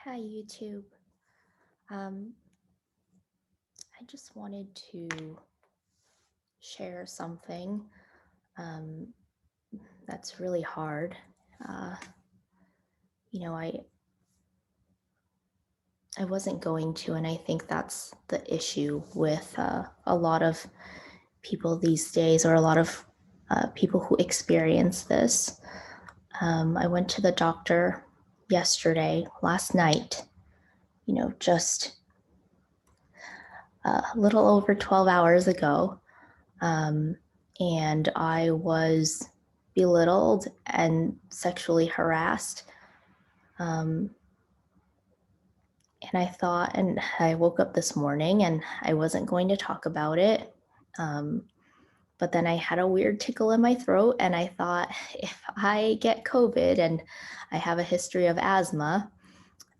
Hi, YouTube. Um, I just wanted to share something um, that's really hard. Uh, you know, I wasn't going to, and I think that's the issue with a lot of people these days, or a lot of people who experience this. I went to the doctor last night, just a little over 12 hours ago. And I was belittled and sexually harassed. Um, and I woke up this morning and I wasn't going to talk about it. Um, but then I had a weird tickle in my throat, and I thought, if I get COVID and I have a history of asthma,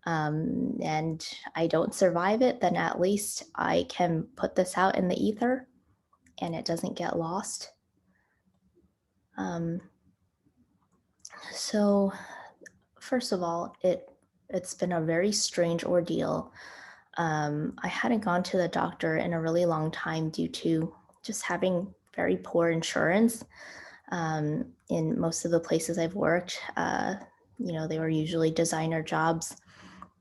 and I don't survive it, then at least I can put this out in the ether and it doesn't get lost. Um, so First of all, it's been a very strange ordeal. I hadn't gone to the doctor in a really long time due to just having very poor insurance. In most of the places I've worked, they were usually designer jobs.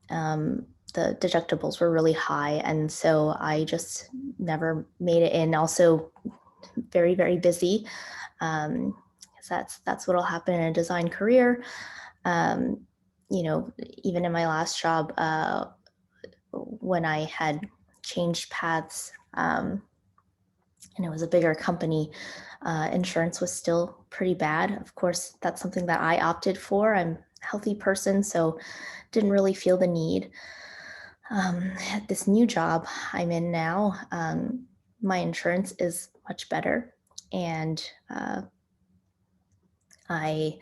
The deductibles were really high, and so I just never made it in. Also, very, very busy, because that's what'll happen in a design career. Um, Even in my last job, when I had changed paths, and it was a bigger company, insurance was still pretty bad. Of course, that's something that I opted for. I'm a healthy person, so didn't really feel the need. At this new job I'm in now, my insurance is much better, and I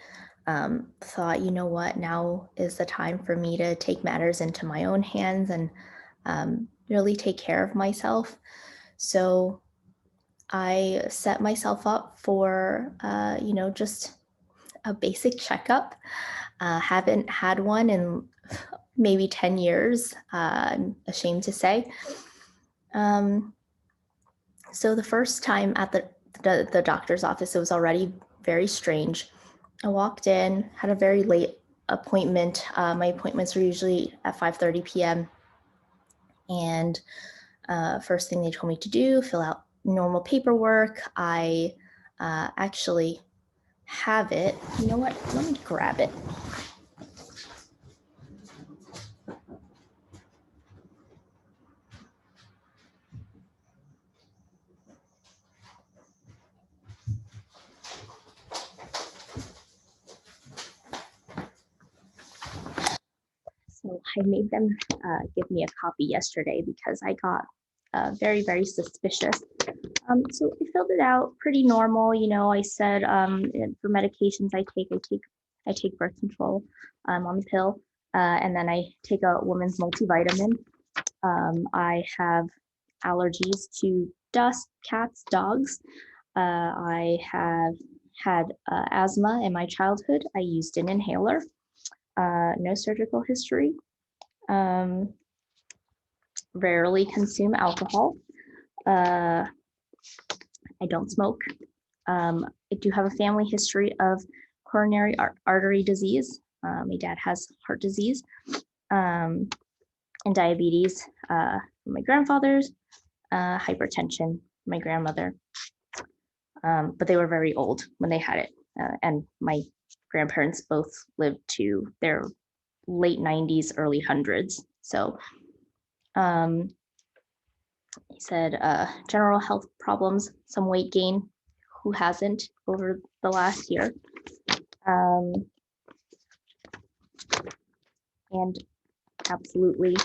thought, you know what, now is the time for me to take matters into my own hands and really take care of myself. So I set myself up for, just a basic checkup. Haven't had one in maybe 10 years, I'm ashamed to say. Um, so the first time at the doctor's office, it was already very strange. I walked in, had a very late appointment. My appointments were usually at 5:30 p.m. And first thing they told me to do, fill out normal paperwork. I actually have it. You know what? Let me grab it. So I made them give me a copy yesterday because I got very, very suspicious. So I filled it out pretty normal. I said, for medications I take birth control on the pill, and then I take a woman's multivitamin. I have allergies to dust, cats, dogs. I have had asthma in my childhood. I used an inhaler. No surgical history. Um, Rarely consume alcohol. Uh, I don't smoke. I do have a family history of coronary artery disease. My dad has heart disease, and diabetes from my grandfather's, hypertension, my grandmother. But they were very old when they had it. And my grandparents both lived to their late 90s, early hundreds. So he said general health problems, some weight gain. Who hasn't over the last year? Um, and absolutely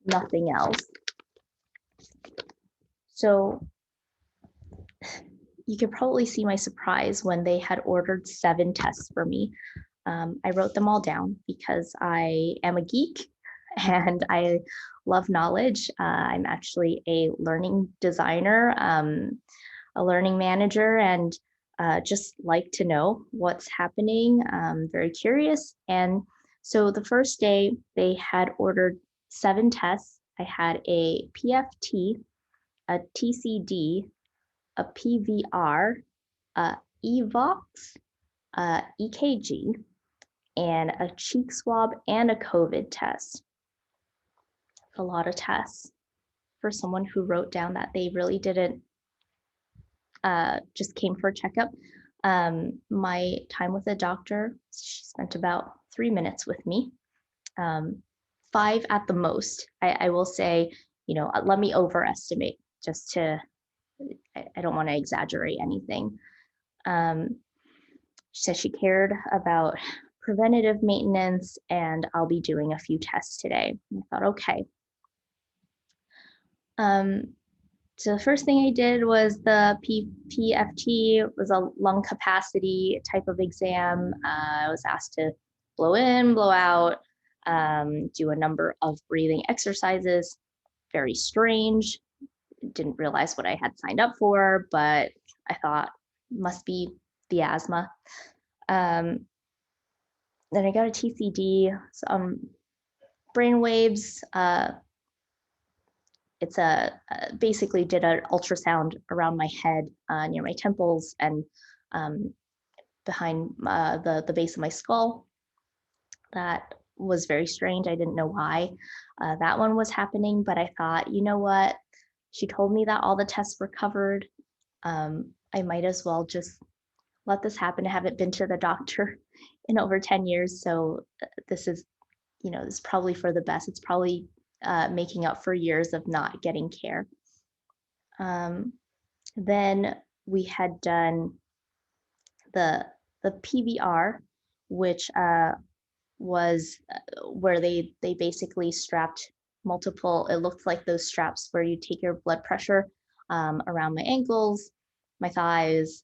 nothing else. So you could probably see my surprise when they had ordered 7 tests for me. I wrote them all down because I am a geek and I love knowledge. I'm actually a learning designer, a learning manager, and just like to know what's happening. Very curious. And So the first day they had ordered 7 tests. I had a PFT, a TCD, a PVR, a Evox, EKG, and a cheek swab and a COVID test. A lot of tests for someone who wrote down that they really didn't just came for a checkup. My time with the doctor, she spent about 3 minutes with me, 5 at the most. I will say, let me overestimate just to, I don't want to exaggerate anything. Um, she said she cared about preventative maintenance and I'll be doing a few tests today. I thought, okay. So the first thing I did was the PFT. It was a lung capacity type of exam. I was asked to blow in, blow out, do a number of breathing exercises. Very strange. Didn't realize what I had signed up for, but I thought must be the asthma. Then I got a TCD, some brain waves. It's basically did an ultrasound around my head, near my temples and behind the base of my skull. That was very strange. I didn't know why that one was happening, but I thought, you know what? She told me that all the tests were covered. I might as well just let this happen. I haven't been to the doctor in over 10 years, so this is, this is probably for the best. It's probably making up for years of not getting care. Then we had done the PVR, which was where they basically strapped multiple. It looked like those straps where you take your blood pressure around my ankles, my thighs,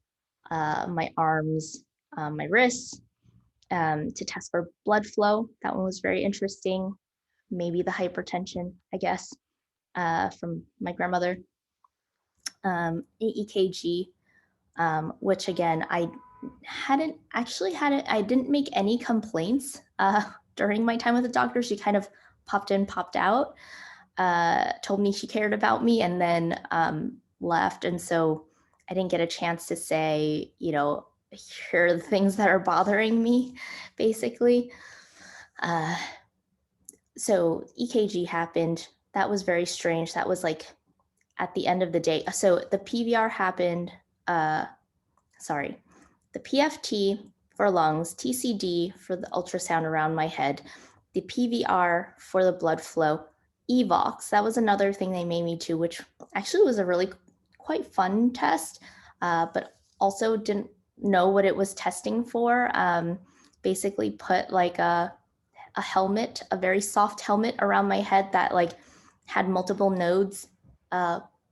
my arms, my wrists, to test for blood flow. That one was very interesting. Maybe the hypertension, I guess, from my grandmother. EKG, which again, I hadn't actually had it. I didn't make any complaints during my time with the doctor. She kind of popped in, popped out, told me she cared about me, and then left. And so I didn't get a chance to say, here are the things that are bothering me, basically. So EKG happened. That was very strange. That was like at the end of the day. So the PVR happened, the PFT for lungs, TCD for the ultrasound around my head, the PVR for the blood flow, Evox. That was another thing they made me do, which actually was a really quite fun test, but also didn't know what it was testing for. Basically put like a helmet, a very soft helmet around my head that like had multiple nodes,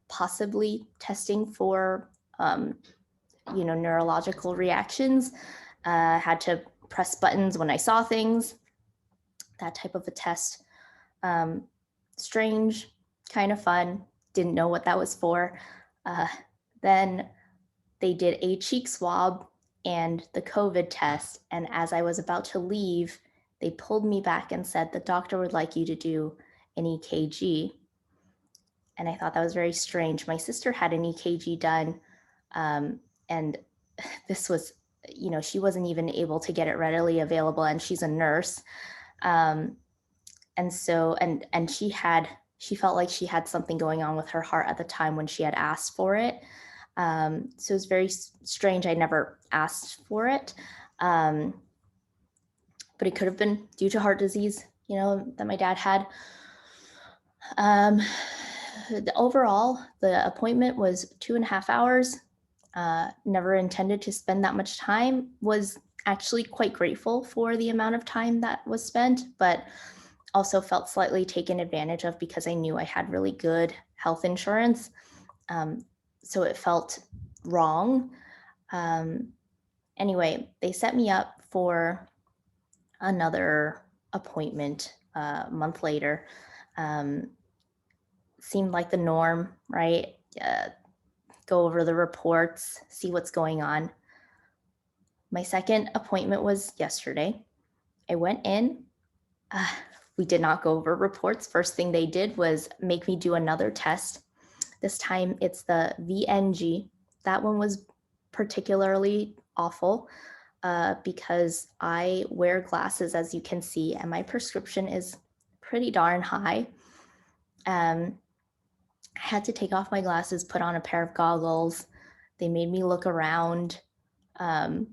possibly testing for neurological reactions. Had to press buttons when I saw things, that type of a test. Strange, kind of fun, didn't know what that was for. Then they did a cheek swab and the COVID test. And as I was about to leave, they pulled me back and said, the doctor would like you to do an EKG. And I thought that was very strange. My sister had an EKG done, and this was, she wasn't even able to get it readily available, and she's a nurse. And so, and she felt like she had something going on with her heart at the time when she had asked for it. So it was very strange. I never asked for it. But it could have been due to heart disease, that my dad had. Overall, the appointment was 2.5 hours. Never intended to spend that much time. Was actually quite grateful for the amount of time that was spent, but also felt slightly taken advantage of because I knew I had really good health insurance. So it felt wrong. Anyway, they set me up for another appointment a month later. Seemed like the norm, right? Go over the reports, see what's going on. My second appointment was yesterday. I went in, Uh, we did not go over reports. First thing they did was make me do another test. This time it's the VNG. That one was particularly awful because I wear glasses, as you can see, and my prescription is pretty darn high. I had to take off my glasses, put on a pair of goggles. They made me look around um,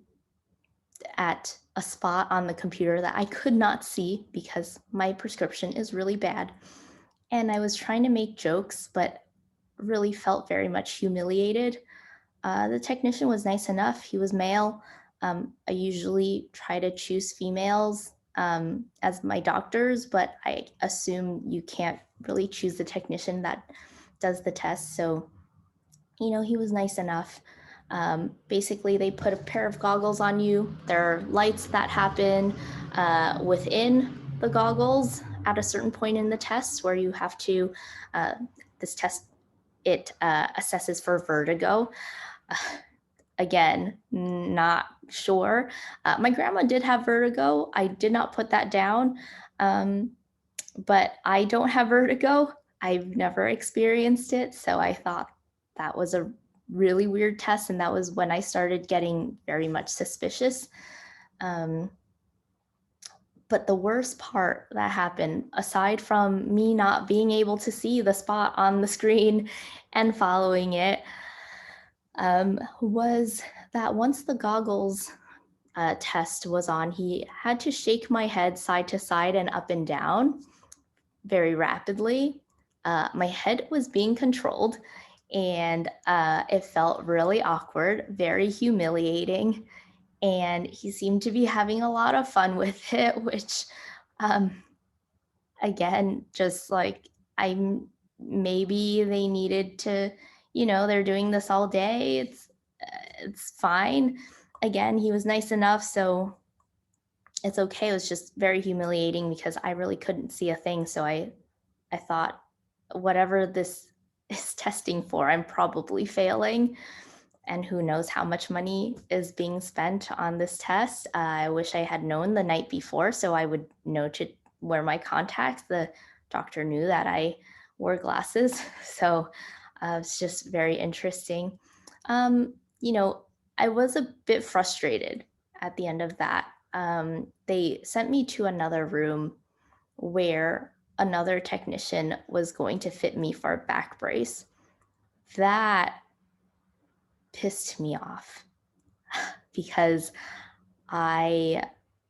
at a spot on the computer that I could not see because my prescription is really bad. And I was trying to make jokes, but really felt very much humiliated. The technician was nice enough. He was male. I usually try to choose females as my doctors, but I assume you can't really choose the technician that does the test. So, he was nice enough. Basically, they put a pair of goggles on you. There are lights that happen within the goggles at a certain point in the test where you have to, uh, this test, it assesses for vertigo. Again, not sure. My grandma did have vertigo. I did not put that down, um, but I don't have vertigo. I've never experienced it. So I thought that was a really weird test. And that was when I started getting very much suspicious. Um, but the worst part that happened, aside from me not being able to see the spot on the screen and following it, was that once the goggles test was on, he had to shake my head side to side and up and down very rapidly. My head was being controlled and it felt really awkward, very humiliating. And he seemed to be having a lot of fun with it, which, um, again, just like I'm maybe they needed to, they're doing this all day. It's fine. Again, he was nice enough, so it's okay. It was just very humiliating because I really couldn't see a thing. So I thought, whatever this is testing for, I'm probably failing. And who knows how much money is being spent on this test. I wish I had known the night before so I would know to wear my contacts. The doctor knew that I wore glasses. So it's just very interesting. Um, you know, I was a bit frustrated at the end of that. They sent me to another room where another technician was going to fit me for a back brace. That pissed me off because I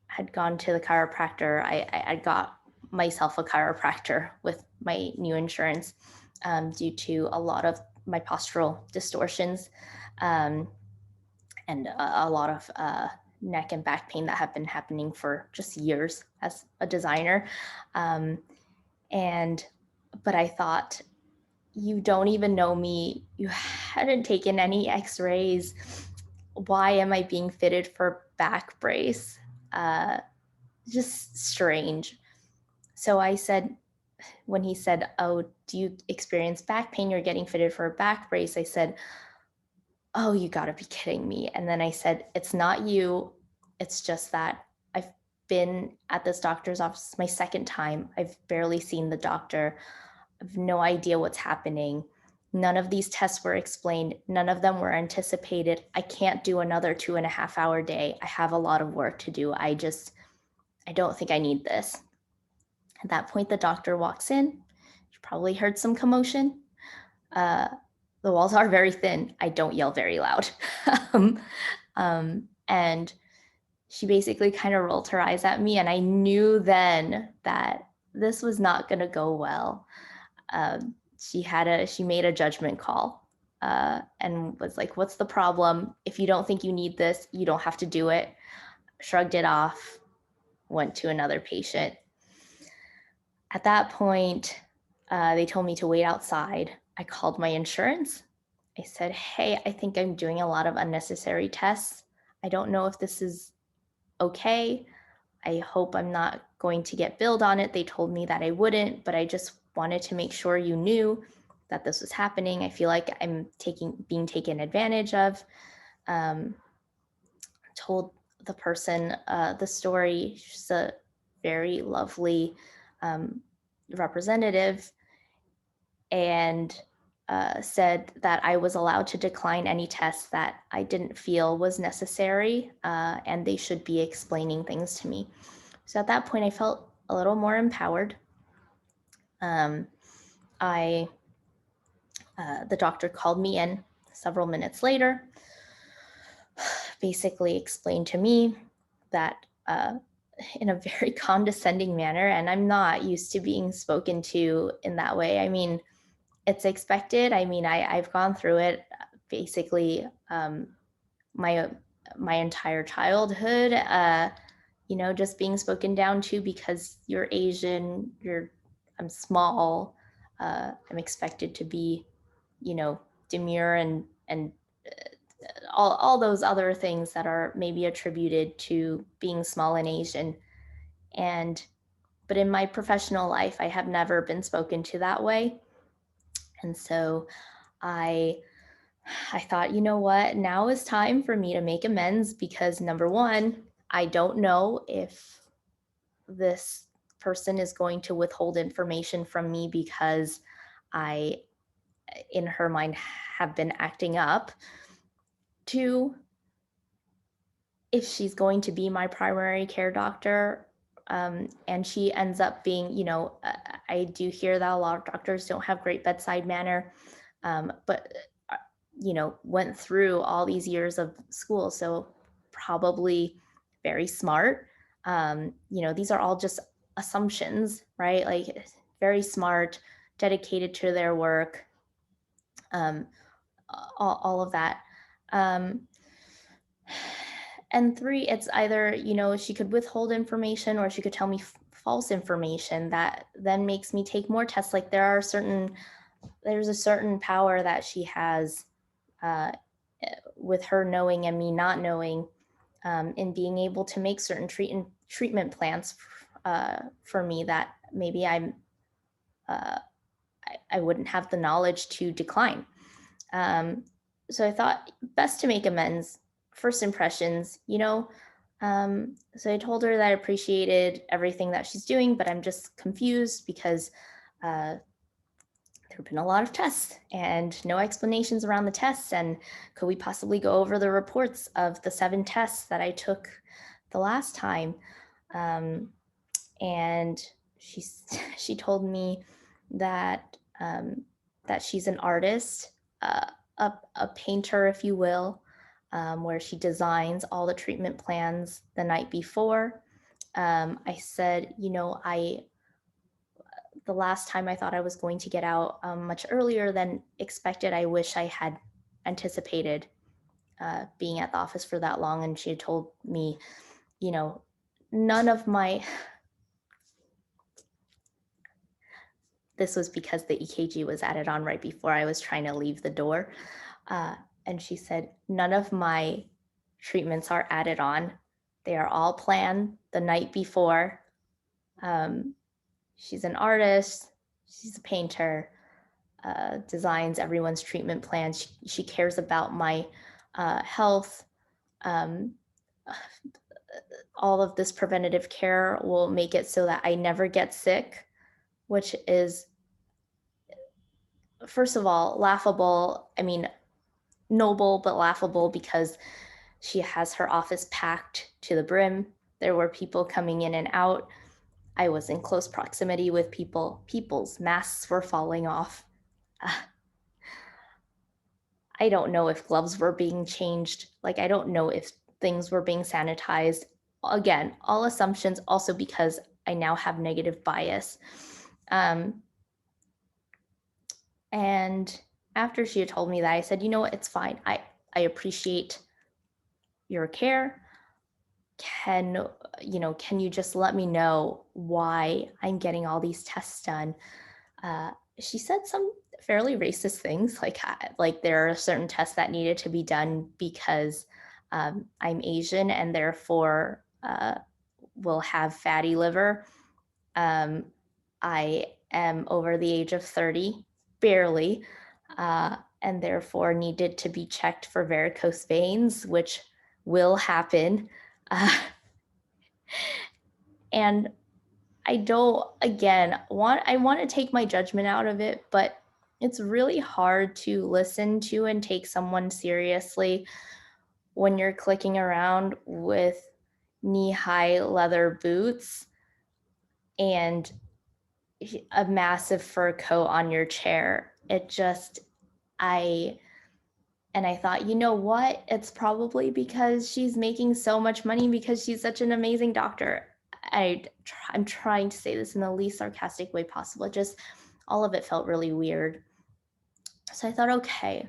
had gone to the chiropractor. I got myself a chiropractor with my new insurance due to a lot of my postural distortions um, and a lot of neck and back pain that have been happening for just years as a designer. Um, and but I thought, you don't even know me. You hadn't taken any x-rays. Why am I being fitted for back brace? Uh, just strange. So I said, when he said, oh, do you experience back pain? You're getting fitted for a back brace. I said, oh, you gotta be kidding me. And then I said, it's not you. It's just that I've been at this doctor's office my second time. I've barely seen the doctor. I have no idea what's happening. None of these tests were explained. None of them were anticipated. I can't do another 2.5 hour day. I have a lot of work to do. I don't think I need this. At that point, the doctor walks in. You probably heard some commotion. Uh, the walls are very thin. I don't yell very loud. um, and she basically kind of rolled her eyes at me, and I knew then that this was not going to go well. She made a judgment call and was like, what's the problem? If you don't think you need this, you don't have to do it. Shrugged it off, went to another patient. At that point, they told me to wait outside. I called my insurance. I said, hey, I think I'm doing a lot of unnecessary tests. I don't know if this is okay. I hope I'm not going to get billed on it. They told me that I wouldn't, but I just wanted to make sure you knew that this was happening. I feel like I'm being taken advantage of. Told the person the story. She's a very lovely representative, and said that I was allowed to decline any tests that I didn't feel was necessary, and they should be explaining things to me. So at that point, I felt a little more empowered. Um, I the doctor called me in several minutes later, basically explained to me that in a very condescending manner, and I'm not used to being spoken to in that way. I mean, it's expected. I mean, I've gone through it basically my my entire childhood. Just being spoken down to because you're Asian, I'm small, I'm expected to be, demure and all those other things that are maybe attributed to being small and Asian. And but in my professional life, I have never been spoken to that way. And so I I thought, you know what, now is time for me to make amends because number one, I don't know if this person is going to withhold information from me because I, in her mind, have been acting up. Two, if she's going to be my primary care doctor, and she ends up being, I do hear that a lot of doctors don't have great bedside manner, but went through all these years of school, so probably very smart. These are all just assumptions, right? Like very smart, dedicated to their work, um, all of that. Um, and three, it's either, she could withhold information or she could tell me false information that then makes me take more tests. Like there's a certain power that she has uh, with her knowing and me not knowing, in being able to make certain treatment plans for me that maybe uh, I wouldn't have the knowledge to decline. Um, so I thought best to make amends, first impressions, So I told her that I appreciated everything that she's doing, but I'm just confused because uh, there have been a lot of tests and no explanations around the tests. And could we possibly go over the reports of the 7 tests that I took the last time? Um, and she she told me that that she's an artist, a painter, if you will, where she designs all the treatment plans the night before. I said, the last time I thought I was going to get out much earlier than expected. I wish I had anticipated being at the office for that long. And she had told me, you know, none of my, this was because the EKG was added on right before I was trying to leave the door. And she said, none of my treatments are added on. They are all planned the night before. She's an artist, she's a painter, designs everyone's treatment plans. She cares about my health. Um, all of this preventative care will make it so that I never get sick, which is, first of all, laughable. I mean, noble, but laughable because she has her office packed to the brim. There were people coming in and out. I was in close proximity with people. People's masks were falling off. I don't know if gloves were being changed. Like, I don't know if things were being sanitized. Again, all assumptions, also because I now have negative bias. And after she had told me that, I said, you know what, it's fine. I appreciate your care. Can you just let me know why I'm getting all these tests done? She said some fairly racist things, like there are certain tests that needed to be done because I'm Asian and therefore will have fatty liver. I am over the age of 30, barely, and therefore needed to be checked for varicose veins, which will happen. Uh, and I don't, again, I want to take my judgment out of it, but it's really hard to listen to and take someone seriously when you're clicking around with knee-high leather boots and a massive fur coat on your chair. It just, I and I thought, you know what? It's probably because she's making so much money because she's such an amazing doctor. I'm trying to say this in the least sarcastic way possible. Just all of it felt really weird. So I thought, okay,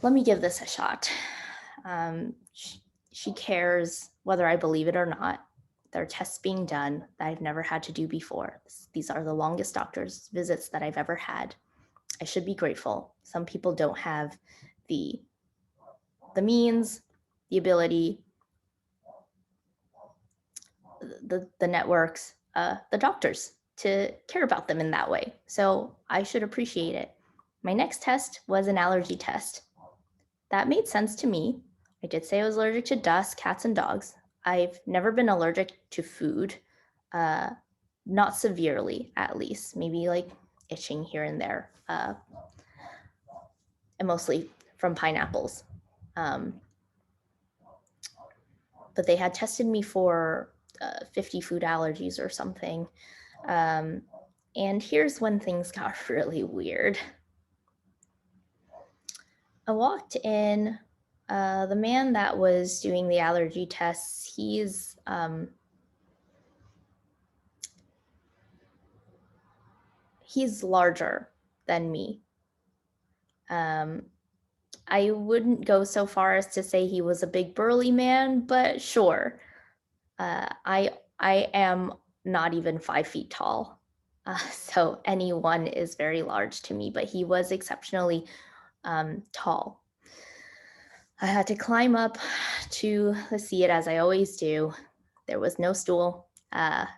let me give this a shot. She cares whether I believe it or not. There are tests being done that I've never had to do before. These are the longest doctor's visits that I've ever had. I should be grateful. Some people don't have the means, the ability, the networks, the doctors to care about them in that way. So I should appreciate it. My next test was an allergy test. That made sense to me. I did say I was allergic to dust, cats, and dogs. I've never been allergic to food, not severely at least, maybe like itching here and there, and mostly from pineapples. But they had tested me for 50 food allergies or something. And here's when things got really weird. I walked in. The man that was doing the allergy tests, he's larger than me. I wouldn't go so far as to say he was a big burly man, but sure. I am not even 5 feet tall. So anyone is very large to me, but he was exceptionally tall. I had to climb up to the seat as I always do. There was no stool. I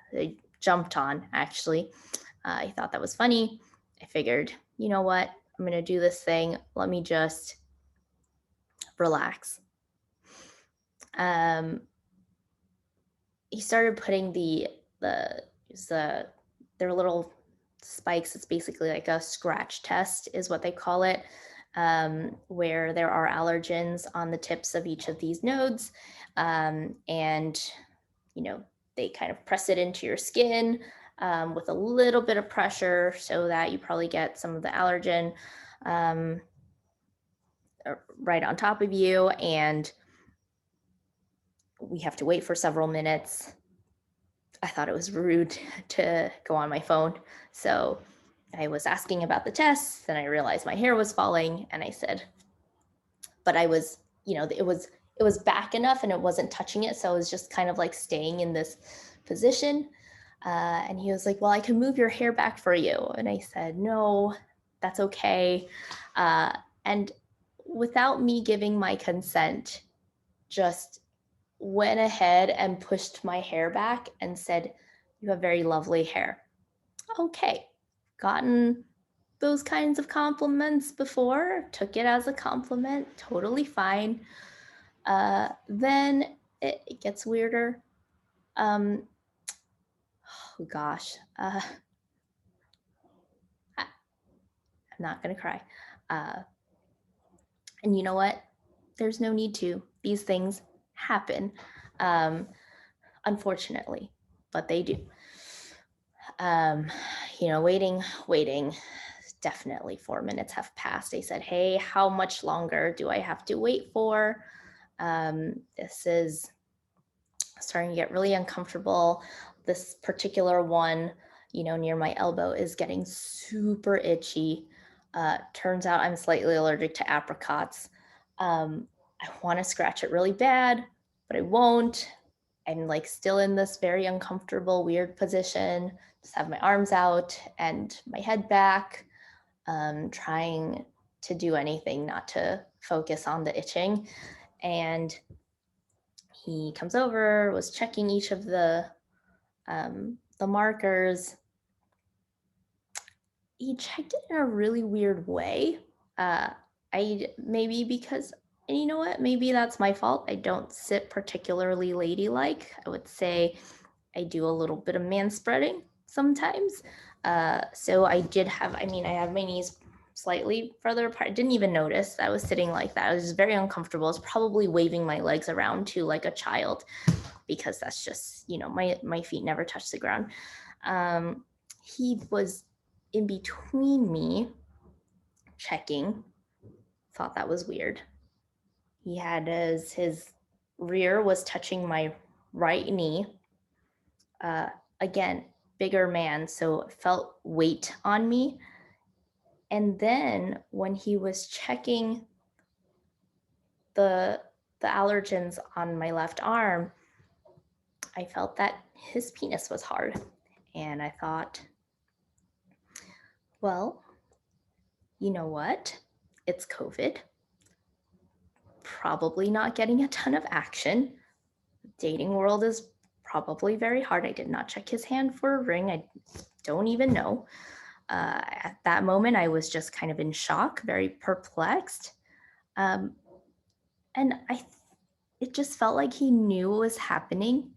jumped on, actually. I thought that was funny. I figured, you know what? I'm going to do this thing. Let me just relax. He started putting their little spikes. It's basically like a scratch test is what they call it, where there are allergens on the tips of each of these nodes. And, they kind of press it into your skin with a little bit of pressure so that you probably get some of the allergen right on top of you. And we have to wait for several minutes. I thought it was rude to go on my phone. So I was asking about the tests, and I realized my hair was falling, and I said, but I was, it was back enough and it wasn't touching it. So I was just kind of like staying in this position. And he was like, well, I can move your hair back for you. And I said, no, that's okay. And without me giving my consent, just went ahead and pushed my hair back and said, you have very lovely hair. Okay, gotten those kinds of compliments before, took it as a compliment, totally fine. Then it gets weirder. Oh gosh, I'm not gonna cry. And you know what? There's no need to. These things happen, unfortunately, but they do. Waiting. Definitely 4 minutes have passed. They said, hey, how much longer do I have to wait for? This is starting to get really uncomfortable. This particular one, near my elbow is getting super itchy. Turns out I'm slightly allergic to apricots. I want to scratch it really bad, but I won't. I'm like still in this very uncomfortable, weird position. Just have my arms out and my head back, trying to do anything not to focus on the itching. And he comes over, was checking each of the markers. He checked it in a really weird way. Maybe because, and you know what? Maybe that's my fault. I don't sit particularly ladylike. I would say I do a little bit of man spreading sometimes. So I did have, I have my knees slightly further apart. I didn't even notice I was sitting like that. I was just very uncomfortable. I was probably waving my legs around too like a child, because that's just, my feet never touch the ground. He was in between me checking, thought that was weird. He had his rear was touching my right knee. Again, bigger man, so felt weight on me. And then when he was checking the allergens on my left arm, I felt that his penis was hard. And I thought, well, you know what? It's COVID. Probably not getting a ton of action. Dating world is probably very hard. I did not check his hand for a ring. I don't even know. At that moment, I was just kind of in shock, very perplexed. And it just felt like he knew what was happening.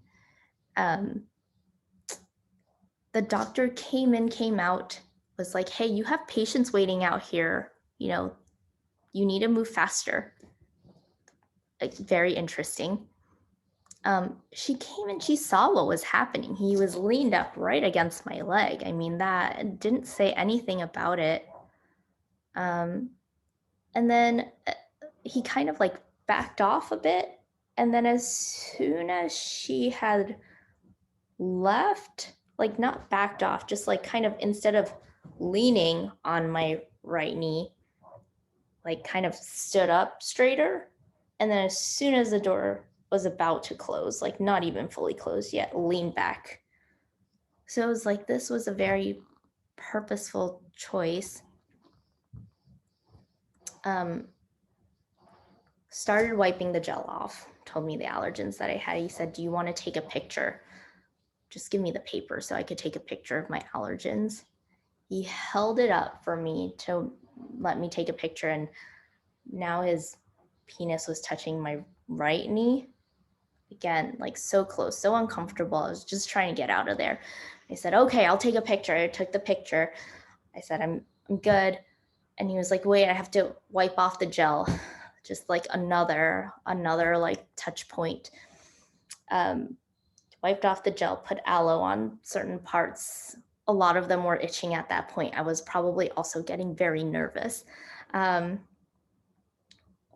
The doctor came out, was like, hey, you have patients waiting out here. You need to move faster. Like, very interesting. She came and she saw what was happening. He was leaned up right against my leg. That didn't say anything about it. And then he kind of like backed off a bit. And then as soon as she had left, like not backed off, just like kind of instead of leaning on my right knee, like kind of stood up straighter. And then as soon as the door was about to close, like not even fully closed yet, leaned back. So it was like, this was a very purposeful choice. Started wiping the gel off, told me the allergens that I had. He said, do you want to take a picture? Just give me the paper so I could take a picture of my allergens. He held it up for me to let me take a picture, and now his penis was touching my right knee. Again, like so close, so uncomfortable. I was just trying to get out of there. I said, okay, I'll take a picture. I took the picture. I said, I'm good. And he was like, wait, I have to wipe off the gel. Just like another like touch point. Wiped off the gel, put aloe on certain parts. A lot of them were itching at that point. I was probably also getting very nervous.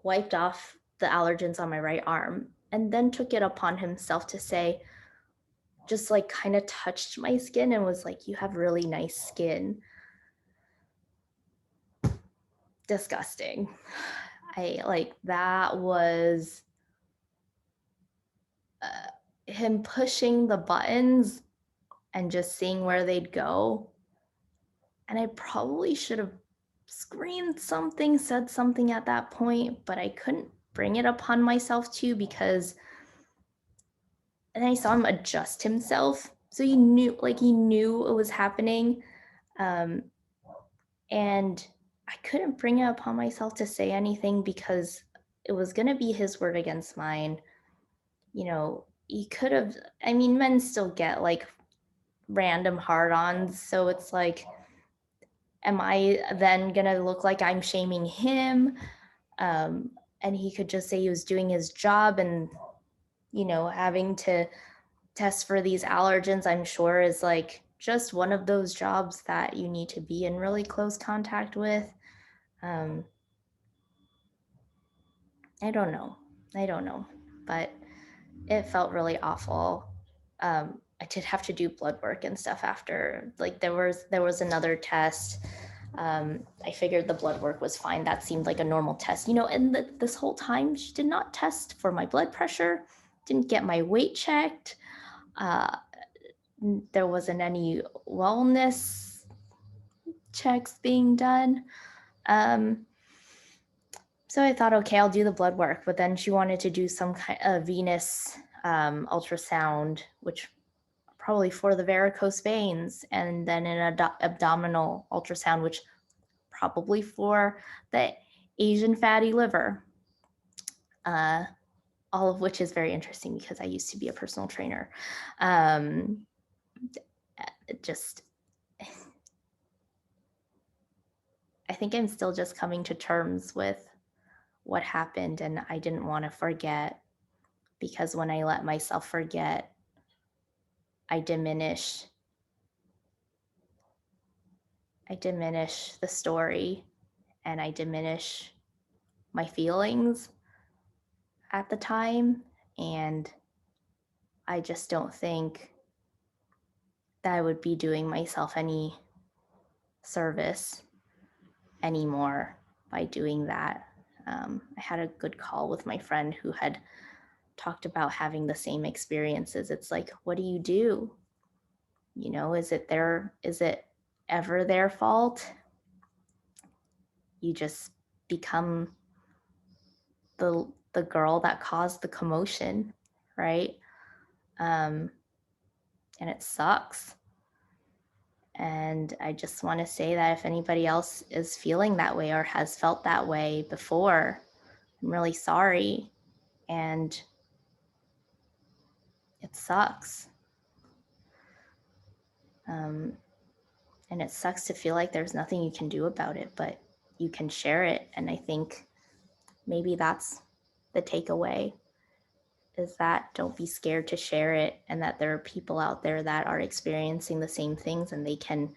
Wiped off the allergens on my right arm, and then took it upon himself to say, just like kind of touched my skin and was like, you have really nice skin. Disgusting. That was him pushing the buttons and just seeing where they'd go. And I probably should have screamed something, said something at that point, but I couldn't bring it upon myself to, because and I saw him adjust himself. So he knew it was happening. And I couldn't bring it upon myself to say anything, because it was going to be his word against mine. He could have, men still get like random hard-ons. So it's like, am I then going to look like I'm shaming him? And he could just say he was doing his job, and, having to test for these allergens, I'm sure, is like just one of those jobs that you need to be in really close contact with. I don't know, but it felt really awful. I did have to do blood work and stuff after. Like there was another test. I figured the blood work was fine. That seemed like a normal test, and this whole time she did not test for my blood pressure, didn't get my weight checked. There wasn't any wellness checks being done. So I thought, okay, I'll do the blood work. But then she wanted to do some kind of venous ultrasound, which probably for the varicose veins, and then an abdominal ultrasound, which probably for the Asian fatty liver. all of which is very interesting because I used to be a personal trainer. Um, it just, I think I'm still just coming to terms with what happened, and I didn't want to forget, because when I let myself forget, I diminish I diminish the story, and I diminish my feelings at the time, and I just don't think that I would be doing myself any service anymore by doing that. I had a good call with my friend who had talked about having the same experiences. It's like, what do you do? You know, is it ever their fault? You just become the girl that caused the commotion, right? Um, and it sucks. And I just want to say that if anybody else is feeling that way or has felt that way before, I'm really sorry. And it sucks. Um, and it sucks to feel like there's nothing you can do about it, but you can share it. And I think maybe that's the takeaway, is that don't be scared to share it, and that there are people out there that are experiencing the same things and they can,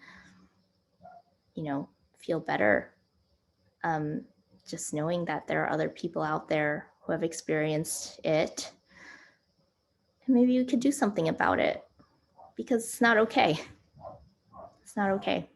feel better. Um, just knowing that there are other people out there who have experienced it, and maybe you could do something about it, because it's not okay. It's not okay.